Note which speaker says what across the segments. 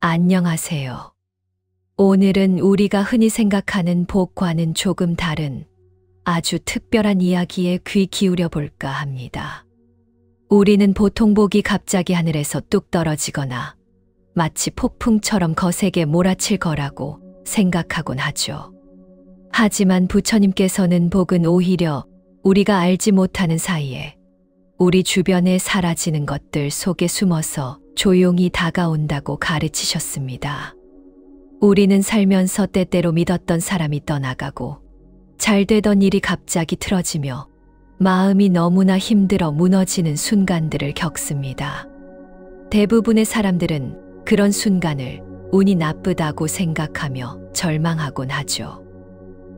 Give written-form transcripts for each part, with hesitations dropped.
Speaker 1: 안녕하세요. 오늘은 우리가 흔히 생각하는 복과는 조금 다른 아주 특별한 이야기에 귀 기울여 볼까 합니다. 우리는 보통 복이 갑자기 하늘에서 뚝 떨어지거나 마치 폭풍처럼 거세게 몰아칠 거라고 생각하곤 하죠. 하지만 부처님께서는 복은 오히려 우리가 알지 못하는 사이에 우리 주변에 사라지는 것들 속에 숨어서 조용히 다가온다고 가르치셨습니다. 우리는 살면서 때때로 믿었던 사람이 떠나가고 잘 되던 일이 갑자기 틀어지며 마음이 너무나 힘들어 무너지는 순간들을 겪습니다. 대부분의 사람들은 그런 순간을 운이 나쁘다고 생각하며 절망하곤 하죠.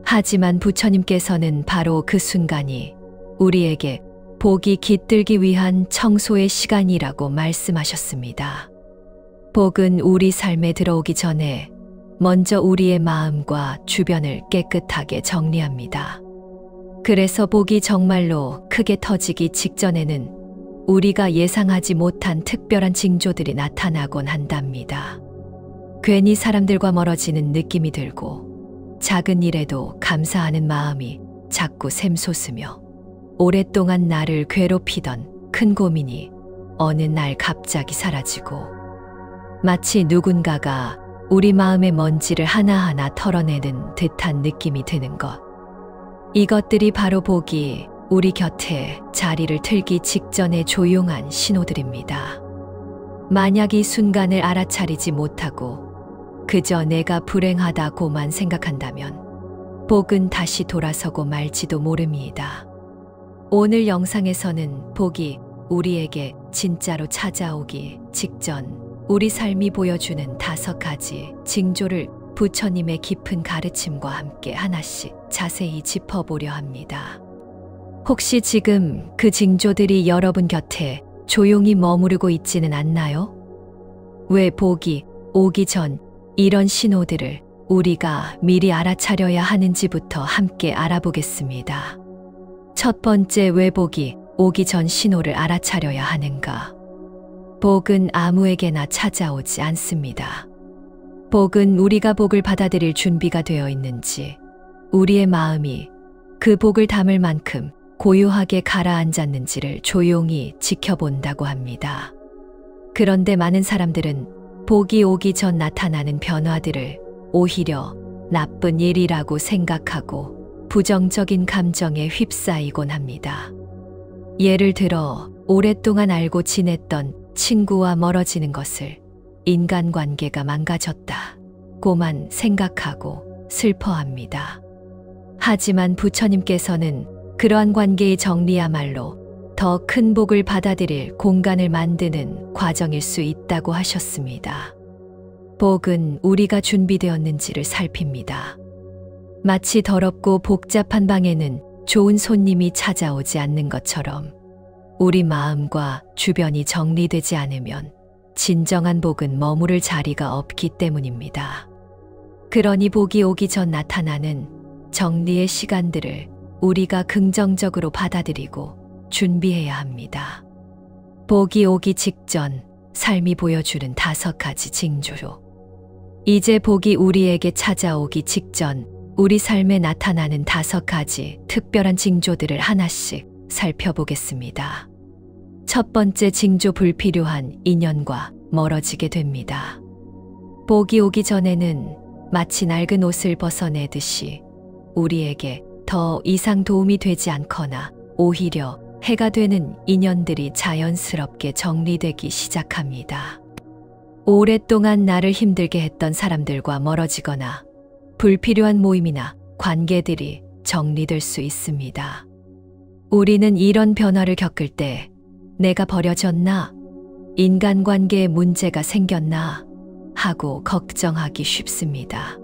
Speaker 1: 하지만 부처님께서는 바로 그 순간이 우리에게 복이 깃들기 위한 청소의 시간이라고 말씀하셨습니다. 복은 우리 삶에 들어오기 전에 먼저 우리의 마음과 주변을 깨끗하게 정리합니다. 그래서 복이 정말로 크게 터지기 직전에는 우리가 예상하지 못한 특별한 징조들이 나타나곤 한답니다. 괜히 사람들과 멀어지는 느낌이 들고 작은 일에도 감사하는 마음이 자꾸 샘솟으며 오랫동안 나를 괴롭히던 큰 고민이 어느 날 갑자기 사라지고 마치 누군가가 우리 마음의 먼지를 하나하나 털어내는 듯한 느낌이 드는 것. 이것들이 바로 복이 우리 곁에 자리를 틀기 직전의 조용한 신호들입니다. 만약 이 순간을 알아차리지 못하고 그저 내가 불행하다고만 생각한다면 복은 다시 돌아서고 말지도 모릅니다. 오늘 영상에서는 복이 우리에게 진짜로 찾아오기 직전 우리 삶이 보여주는 5가지 징조를 부처님의 깊은 가르침과 함께 하나씩 자세히 짚어보려 합니다. 혹시 지금 그 징조들이 여러분 곁에 조용히 머무르고 있지는 않나요? 왜 복이 오기 전 이런 신호들을 우리가 미리 알아차려야 하는지부터 함께 알아보겠습니다. 첫 번째, 왜 복이 오기 전 신호를 알아차려야 하는가? 복은 아무에게나 찾아오지 않습니다. 복은 우리가 복을 받아들일 준비가 되어 있는지, 우리의 마음이 그 복을 담을 만큼 고요하게 가라앉았는지를 조용히 지켜본다고 합니다. 그런데 많은 사람들은 복이 오기 전 나타나는 변화들을 오히려 나쁜 일이라고 생각하고 부정적인 감정에 휩싸이곤 합니다. 예를 들어 오랫동안 알고 지냈던 친구와 멀어지는 것을 인간관계가 망가졌다고만 생각하고 슬퍼합니다. 하지만 부처님께서는 그러한 관계의 정리야말로 더 큰 복을 받아들일 공간을 만드는 과정일 수 있다고 하셨습니다. 복은 우리가 준비되었는지를 살핍니다. 마치 더럽고 복잡한 방에는 좋은 손님이 찾아오지 않는 것처럼 우리 마음과 주변이 정리되지 않으면 진정한 복은 머무를 자리가 없기 때문입니다. 그러니 복이 오기 전 나타나는 정리의 시간들을 우리가 긍정적으로 받아들이고 준비해야 합니다. 복이 오기 직전 삶이 보여주는 5가지 징조로. 이제 복이 우리에게 찾아오기 직전 우리 삶에 나타나는 5가지 특별한 징조들을 하나씩 살펴보겠습니다. 첫 번째 징조, 불필요한 인연과 멀어지게 됩니다. 복이 오기 전에는 마치 낡은 옷을 벗어내듯이 우리에게 더 이상 도움이 되지 않거나 오히려 해가 되는 인연들이 자연스럽게 정리되기 시작합니다. 오랫동안 나를 힘들게 했던 사람들과 멀어지거나 불필요한 모임이나 관계들이 정리될 수 있습니다. 우리는 이런 변화를 겪을 때 내가 버려졌나? 인간관계에 문제가 생겼나? 하고 걱정하기 쉽습니다.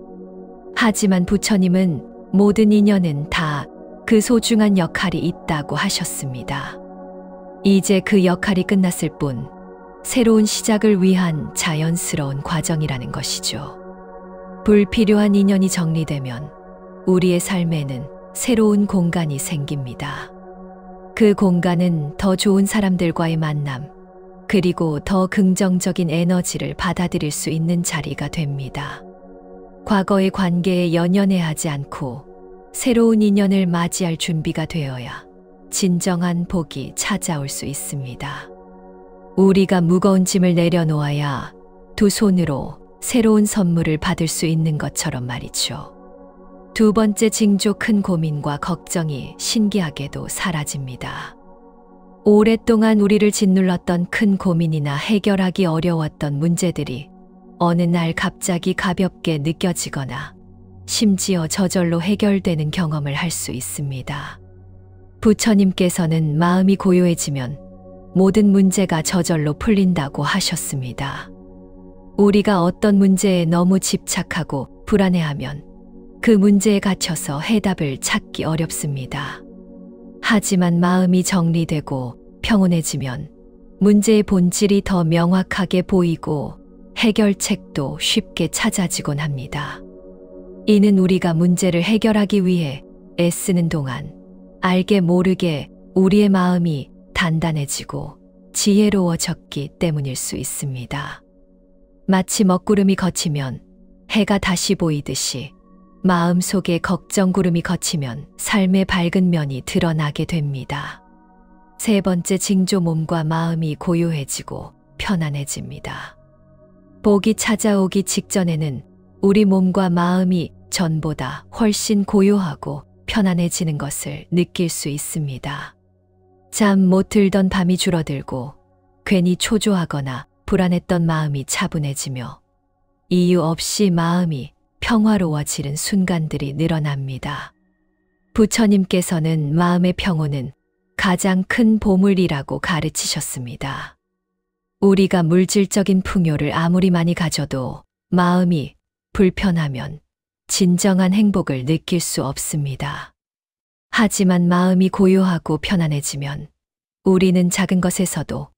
Speaker 1: 하지만 부처님은 모든 인연은 다 그 소중한 역할이 있다고 하셨습니다. 이제 그 역할이 끝났을 뿐 새로운 시작을 위한 자연스러운 과정이라는 것이죠. 불필요한 인연이 정리되면 우리의 삶에는 새로운 공간이 생깁니다. 그 공간은 더 좋은 사람들과의 만남, 그리고 더 긍정적인 에너지를 받아들일 수 있는 자리가 됩니다. 과거의 관계에 연연해하지 않고 새로운 인연을 맞이할 준비가 되어야 진정한 복이 찾아올 수 있습니다. 우리가 무거운 짐을 내려놓아야 두 손으로 새로운 선물을 받을 수 있는 것처럼 말이죠. 두 번째 징조, 큰 고민과 걱정이 신기하게도 사라집니다. 오랫동안 우리를 짓눌렀던 큰 고민이나 해결하기 어려웠던 문제들이 어느 날 갑자기 가볍게 느껴지거나 심지어 저절로 해결되는 경험을 할 수 있습니다. 부처님께서는 마음이 고요해지면 모든 문제가 저절로 풀린다고 하셨습니다. 우리가 어떤 문제에 너무 집착하고 불안해하면 그 문제에 갇혀서 해답을 찾기 어렵습니다. 하지만 마음이 정리되고 평온해지면 문제의 본질이 더 명확하게 보이고 해결책도 쉽게 찾아지곤 합니다. 이는 우리가 문제를 해결하기 위해 애쓰는 동안 알게 모르게 우리의 마음이 단단해지고 지혜로워졌기 때문일 수 있습니다. 마치 먹구름이 걷히면 해가 다시 보이듯이 마음속에 걱정구름이 걷히면 삶의 밝은 면이 드러나게 됩니다. 세 번째 징조, 몸과 마음이 고요해지고 편안해집니다. 복이 찾아오기 직전에는 우리 몸과 마음이 전보다 훨씬 고요하고 편안해지는 것을 느낄 수 있습니다. 잠 못 들던 밤이 줄어들고 괜히 초조하거나 불안했던 마음이 차분해지며 이유 없이 마음이 평화로워지는 순간들이 늘어납니다. 부처님께서는 마음의 평온은 가장 큰 보물이라고 가르치셨습니다. 우리가 물질적인 풍요를 아무리 많이 가져도 마음이 불편하면 진정한 행복을 느낄 수 없습니다. 하지만 마음이 고요하고 편안해지면 우리는 작은 것에서도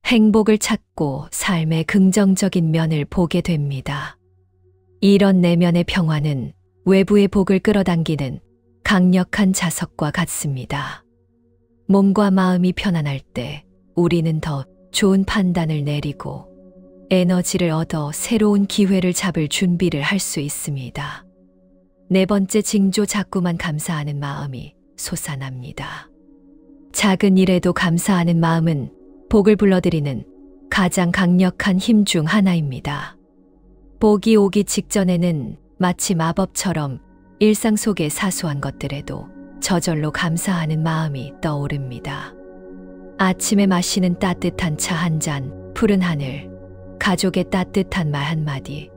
Speaker 1: 행복을 찾고 삶의 긍정적인 면을 보게 됩니다. 이런 내면의 평화는 외부의 복을 끌어당기는 강력한 자석과 같습니다. 몸과 마음이 편안할 때 우리는 더 좋은 판단을 내리고 에너지를 얻어 새로운 기회를 잡을 준비를 할 수 있습니다. 네 번째 징조, 자꾸만 감사하는 마음이 솟아납니다. 작은 일에도 감사하는 마음은 복을 불러들이는 가장 강력한 힘 중 하나입니다. 복이 오기 직전에는 마치 마법처럼 일상 속의 사소한 것들에도 저절로 감사하는 마음이 떠오릅니다. 아침에 마시는 따뜻한 차 한 잔, 푸른 하늘, 가족의 따뜻한 말 한마디,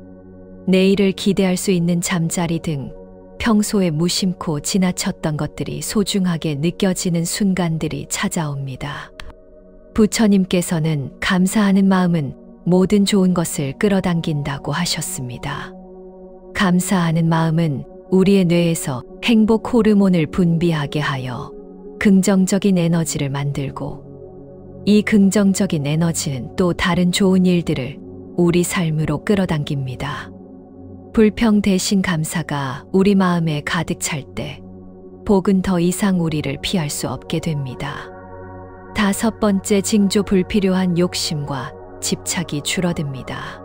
Speaker 1: 내일을 기대할 수 있는 잠자리 등 평소에 무심코 지나쳤던 것들이 소중하게 느껴지는 순간들이 찾아옵니다. 부처님께서는 감사하는 마음은 모든 좋은 것을 끌어당긴다고 하셨습니다. 감사하는 마음은 우리의 뇌에서 행복 호르몬을 분비하게 하여 긍정적인 에너지를 만들고 이 긍정적인 에너지는 또 다른 좋은 일들을 우리 삶으로 끌어당깁니다. 불평 대신 감사가 우리 마음에 가득 찰 때 복은 더 이상 우리를 피할 수 없게 됩니다. 다섯 번째 징조, 불필요한 욕심과 집착이 줄어듭니다.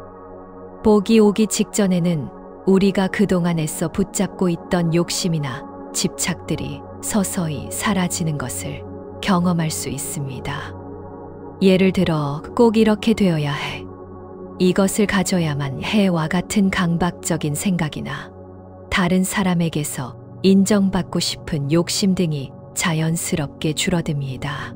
Speaker 1: 복이 오기 직전에는 우리가 그동안 애써 붙잡고 있던 욕심이나 집착들이 서서히 사라지는 것을 경험할 수 있습니다. 예를 들어 꼭 이렇게 되어야 해, 이것을 가져야만 해와 같은 강박적인 생각이나 다른 사람에게서 인정받고 싶은 욕심 등이 자연스럽게 줄어듭니다.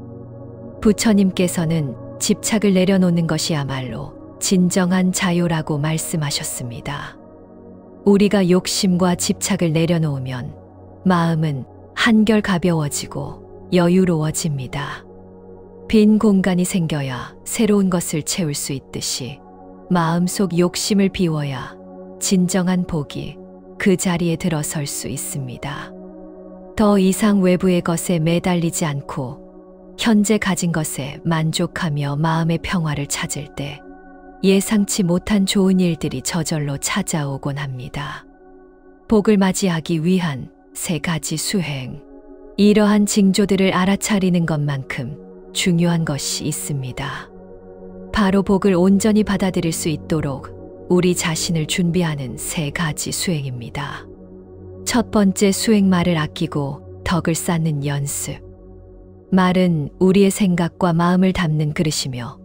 Speaker 1: 부처님께서는 집착을 내려놓는 것이야말로 진정한 자유라고 말씀하셨습니다. 우리가 욕심과 집착을 내려놓으면 마음은 한결 가벼워지고 여유로워집니다. 빈 공간이 생겨야 새로운 것을 채울 수 있듯이 마음속 욕심을 비워야 진정한 복이 그 자리에 들어설 수 있습니다. 더 이상 외부의 것에 매달리지 않고 현재 가진 것에 만족하며 마음의 평화를 찾을 때 예상치 못한 좋은 일들이 저절로 찾아오곤 합니다. 복을 맞이하기 위한 세 가지 수행. 이러한 징조들을 알아차리는 것만큼 중요한 것이 있습니다. 바로 복을 온전히 받아들일 수 있도록 우리 자신을 준비하는 3가지 수행입니다. 첫 번째 수행, 말을 아끼고 덕을 쌓는 연습. 말은 우리의 생각과 마음을 담는 그릇이며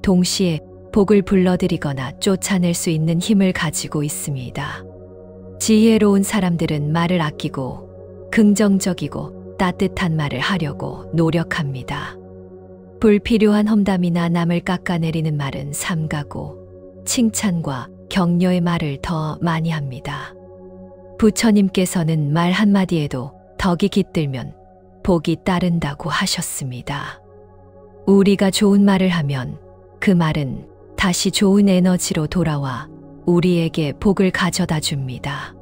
Speaker 1: 동시에 복을 불러들이거나 쫓아낼 수 있는 힘을 가지고 있습니다. 지혜로운 사람들은 말을 아끼고 긍정적이고 따뜻한 말을 하려고 노력합니다. 불필요한 험담이나 남을 깎아내리는 말은 삼가고 칭찬과 격려의 말을 더 많이 합니다. 부처님께서는 말 한마디에도 덕이 깃들면 복이 따른다고 하셨습니다. 우리가 좋은 말을 하면 그 말은 다시 좋은 에너지로 돌아와 우리에게 복을 가져다 줍니다.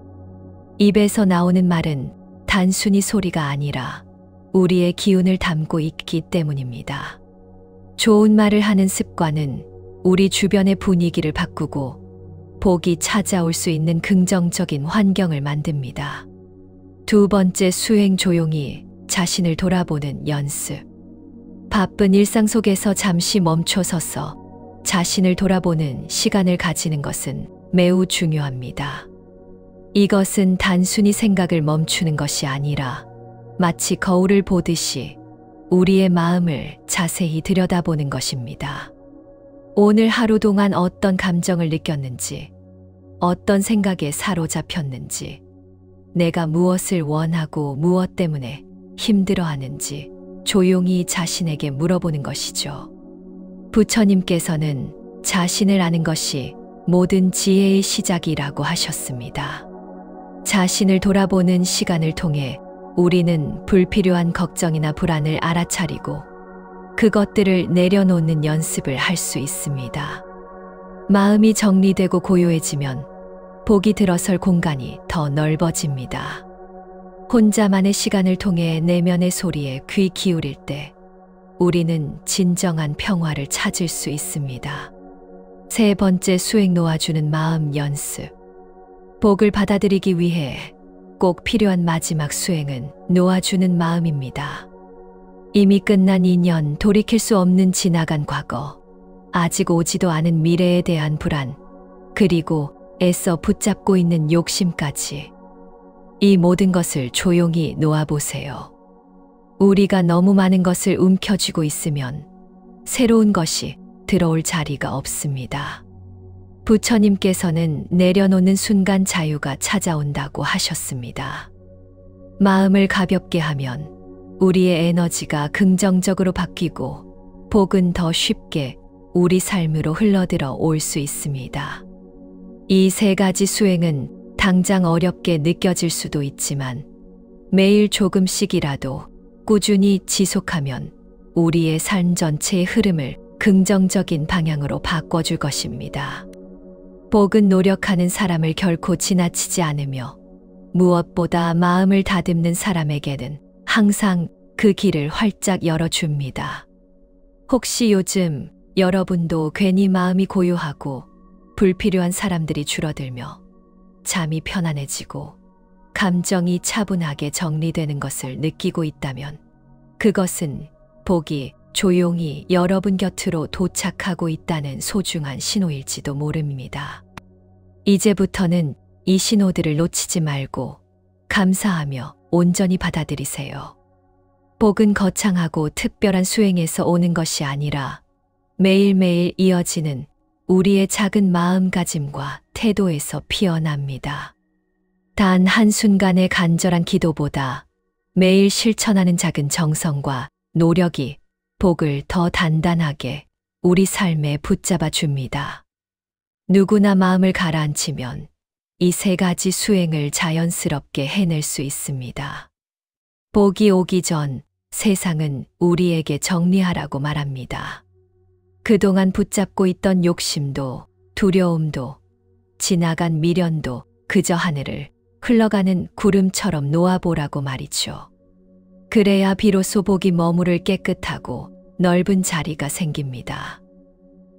Speaker 1: 입에서 나오는 말은 단순히 소리가 아니라 우리의 기운을 담고 있기 때문입니다. 좋은 말을 하는 습관은 우리 주변의 분위기를 바꾸고 복이 찾아올 수 있는 긍정적인 환경을 만듭니다. 두 번째 수행, 조용히 자신을 돌아보는 연습. 바쁜 일상 속에서 잠시 멈춰서서 자신을 돌아보는 시간을 가지는 것은 매우 중요합니다. 이것은 단순히 생각을 멈추는 것이 아니라 마치 거울을 보듯이 우리의 마음을 자세히 들여다보는 것입니다. 오늘 하루 동안 어떤 감정을 느꼈는지, 어떤 생각에 사로잡혔는지, 내가 무엇을 원하고 무엇 때문에 힘들어하는지 조용히 자신에게 물어보는 것이죠. 부처님께서는 자신을 아는 것이 모든 지혜의 시작이라고 하셨습니다. 자신을 돌아보는 시간을 통해 우리는 불필요한 걱정이나 불안을 알아차리고 그것들을 내려놓는 연습을 할 수 있습니다. 마음이 정리되고 고요해지면 복이 들어설 공간이 더 넓어집니다. 혼자만의 시간을 통해 내면의 소리에 귀 기울일 때 우리는 진정한 평화를 찾을 수 있습니다. 세 번째 수행, 놓아주는 마음 연습. 복을 받아들이기 위해 꼭 필요한 마지막 수행은 놓아주는 마음입니다. 이미 끝난 인연, 돌이킬 수 없는 지나간 과거, 아직 오지도 않은 미래에 대한 불안, 그리고 애써 붙잡고 있는 욕심까지. 이 모든 것을 조용히 놓아보세요. 우리가 너무 많은 것을 움켜쥐고 있으면 새로운 것이 들어올 자리가 없습니다. 부처님께서는 내려놓는 순간 자유가 찾아온다고 하셨습니다. 마음을 가볍게 하면 우리의 에너지가 긍정적으로 바뀌고 복은 더 쉽게 우리 삶으로 흘러들어 올 수 있습니다. 이 3가지 수행은 당장 어렵게 느껴질 수도 있지만 매일 조금씩이라도 꾸준히 지속하면 우리의 삶 전체의 흐름을 긍정적인 방향으로 바꿔줄 것입니다. 복은 노력하는 사람을 결코 지나치지 않으며 무엇보다 마음을 다듬는 사람에게는 항상 그 길을 활짝 열어줍니다. 혹시 요즘 여러분도 괜히 마음이 고요하고 불필요한 사람들이 줄어들며 잠이 편안해지고 감정이 차분하게 정리되는 것을 느끼고 있다면 그것은 복이 조용히 여러분 곁으로 도착하고 있다는 소중한 신호일지도 모릅니다. 이제부터는 이 신호들을 놓치지 말고 감사하며 온전히 받아들이세요. 복은 거창하고 특별한 수행에서 오는 것이 아니라 매일매일 이어지는 우리의 작은 마음가짐과 태도에서 피어납니다. 단 한순간의 간절한 기도보다 매일 실천하는 작은 정성과 노력이 복을 더 단단하게 우리 삶에 붙잡아 줍니다. 누구나 마음을 가라앉히면 이 3가지 수행을 자연스럽게 해낼 수 있습니다. 복이 오기 전 세상은 우리에게 정리하라고 말합니다. 그동안 붙잡고 있던 욕심도 두려움도 지나간 미련도 그저 하늘을 흘러가는 구름처럼 놓아보라고 말이죠. 그래야 비로소 복이 머무를 깨끗하고 넓은 자리가 생깁니다.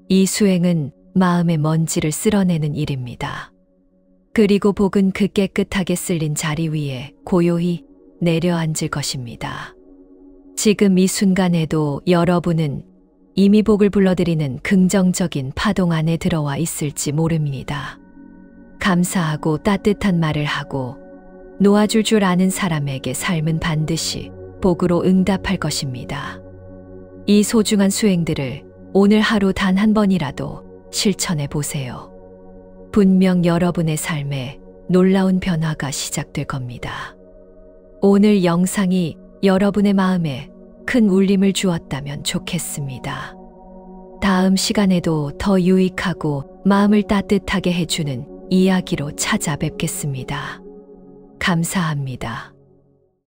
Speaker 1: 이 수행은 마음의 먼지를 쓸어내는 일입니다. 그리고 복은 그 깨끗하게 쓸린 자리 위에 고요히 내려앉을 것입니다. 지금 이 순간에도 여러분은 이미 복을 불러들이는 긍정적인 파동 안에 들어와 있을지 모릅니다. 감사하고 따뜻한 말을 하고 놓아줄 줄 아는 사람에게 삶은 반드시 복으로 응답할 것입니다. 이 소중한 수행들을 오늘 하루 단 한 번이라도 실천해 보세요. 분명 여러분의 삶에 놀라운 변화가 시작될 겁니다. 오늘 영상이 여러분의 마음에 큰 울림을 주었다면 좋겠습니다. 다음 시간에도 더 유익하고 마음을 따뜻하게 해주는 이야기로 찾아뵙겠습니다. 감사합니다.